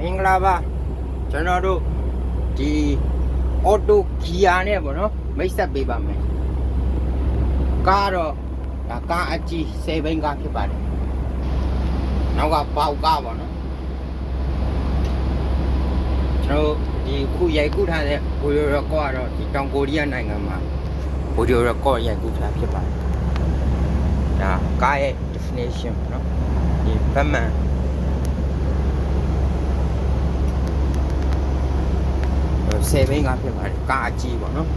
င်္ဂလာပါကျွန်တော်တို့ဒီအော်တိုဂီယာနဲ့ပေါ့နော်မိတ်ဆက်ပေးပါမယ်ကားတော့ဒါကားအကြီး10ဘီးကားဖြစ်ပါတယ်နောက်ကပေါက်ကားပေါ့နော်ကျွန်တော်ဒီခုရိုက်ကူးထားတဲ့ဗီဒီယိုရက်ကော့ကတော့ဒီတောင်ကိုရီးယားနိုင်ငံမှာဗီဒီယိုရက်ကော့ရိုက်ကူးထားဖြစ်ပါတယ်ဒါကားရဲ့ definition ပေါ့နော်ဒီဘက်မှန်10ဘီးကားဖြစ်ပါတယ်ကားအကြီးပေါ့နော်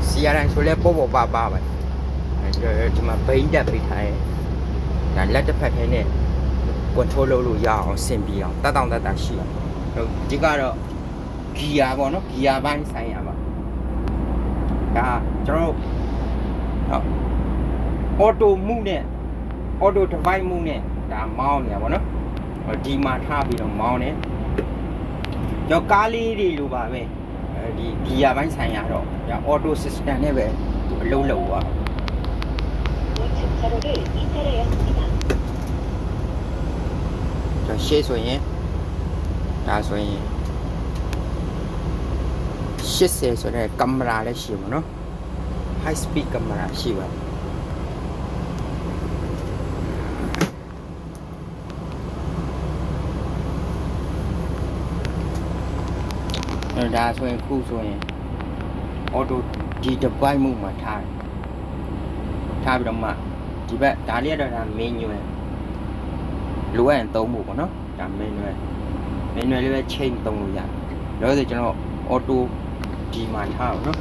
စီရန်ဆိုလဲပေါ်ပေါ်ပါပါပဲဒီမှာဘိန်းတက်ပေးထားတယ်ဒါလက်တစ်ဖက်ထဲနဲ့ control လုပ်လို့ရအောင်ဆင်ပြေအောင်တတ်တာရှိအောင်ဒီကတော့ဂီယာပေါ့နော်ဂီယာပိုင်းဆိုင်ရပါဒါကျွန်တော်အော်တိုမှုနဲ့အော်တို device မှုနဲ့ဒါမောင်းနေတာပေါ့နော်ဒီမှာထားပြီးတော့မောင်းတယ်ကျော်ကားလေးတွေလိုပါပဲဒီဂီယာပိုင်းဆိုင်ရတော့အော်တို system နဲ့ပဲအလုပ်လုပ်သွားရှေ့ဆိုရင်ဒါဆိုရင်80ဆိုတဲ့ကင်မရာလည်းရှိပါတော့ high speed ကင်မရာရှိပါဒါဆိုရင်ခုဆိုရင်အော်တိုဒီတစ်ပိုင်းမှုမှာထားပြီးတော့မှဒီဘက်ဒါလေးကတော့ဒါ manual လိုအပ်ရင်သုံးဖို့ပေါ့နော်ဒါ manual လေးပဲချိန်သုံးလို့ရတယ်ဒါဆိုကျွန်တော်အော်တိုဒီမှာထားအောင်နော်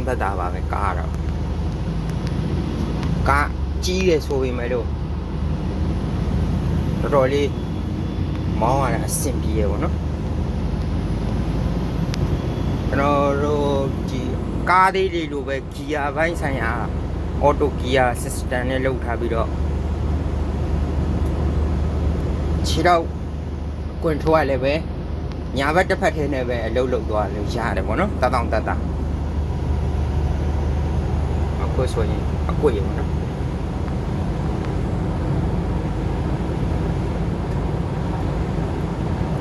တတ်တာပါပဲကားတော့ကားကြီးတယ်ဆိုပေမဲ့လို့တော်တော်လေးမောင်းရတာအဆင်ပြေရပေါ့နော်ကျွန်တော်တို့ဒီကားသေးလေးလိုပဲဂီယာပိုင်းဆိုင်ရာအော်တိုဂီယာ system နဲ့လုပ်ထားပြီးတော့ခြေတော့control ရလည်းပဲညာဘက်တစ်ဖက်ထဲနဲ့ပဲအလုပ်လုပ်သွားလို့ရတယ်ပေါ့နော်တတ်အခုဆိုရင်အကွက်ရပေါ့နော်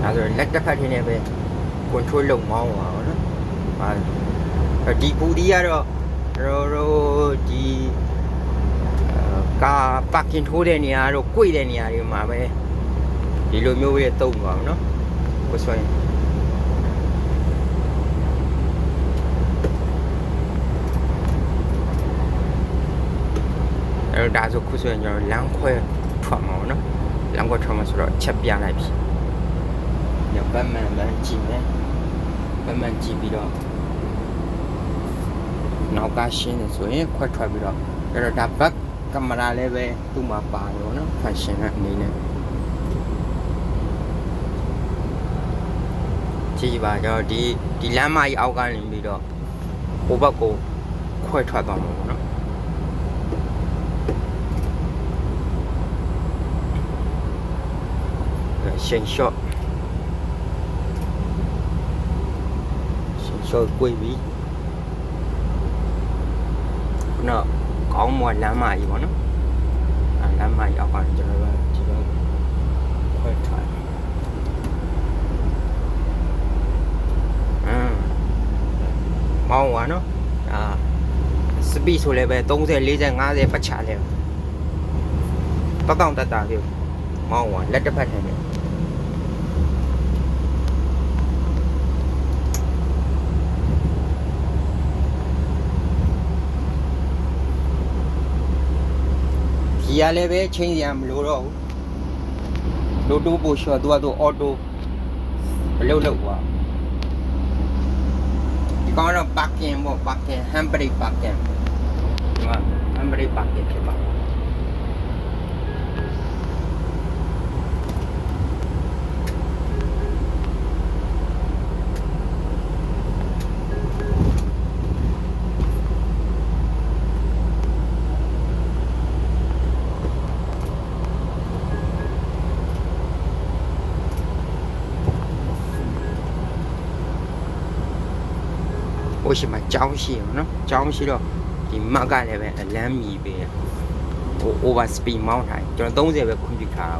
အဲဆိုလက်တစ်ဖက်ထဲနဲ့ပဲ control လုပ်မောင်းသွားပါတော့ဒီပူဒီကတော့တို့ဒီကား parking ထိုးတဲ့နေရာတို့꿰တဲ့နေရာတွေမှာပဲဒီလိုမျိုးပဲတုံးသွားအောင်နော်ကိုဆိုရင်ဒါဆိုခုဆိုရင်ကျွန်တော်လမ်းခွဲထွက်မှာပေါ့နော်လမ်းခွဲထွက်မှာဆိုတော့ချက်ပြလိုက်ပြီညဘက်မှန်ကြည့်မယ်ဘက်မှန်ကြည့်ပြီးတော့နောက်ကရှင်းနေဆိုရင်ခွက်ထွက်ပြီးတော့အဲ့တော့ဒါဘက်ကင်မရာလည်းပဲသူ့မှာပါရောနော် function အနေနဲ့ကြည့်ပါကျွန်တော်ဒီလမ်းမကြီးအောက်ကနေပြီးတော့ဟိုဘက်ကိုခွက်ထွက်သွားမှာပေါ့နော်ရှင်းရှော့꿰ပြီနော်ကောင်းမွာလမ်းမကြီးပေါ့နော်လမ်းမကြီးအောက်ကကျွန်တော်တို့ဒီဘက်ခွဲထားမောင်းပါနော်စပီဆိုလည်းပဲ30 40 50ပတ်ချလဲတောက်တတ်တာလေးမောင်းပါလက်တစ်ဖက်ထဲနဲ့ဒီရလည်းပဲချိန်ရမလို့တော့ဘူးလိုတိုးပို့ရှော့သူကအော်တိုမလုပ်သွားဒီကောင်တော့ parking ပေါ့ parking handbrake parking ဒီမှာ handbrake parking ဖြစ်ပါ ိုရှိမှာကြောင်းရှိရနော်ကြောင်းရှိတော့ဒီမက်ကလည်းပဲအလန်းမြည်ပေးဟို over speed မောင်းထားကျွန်တော်30ပဲခွင့်ပြုထားတာ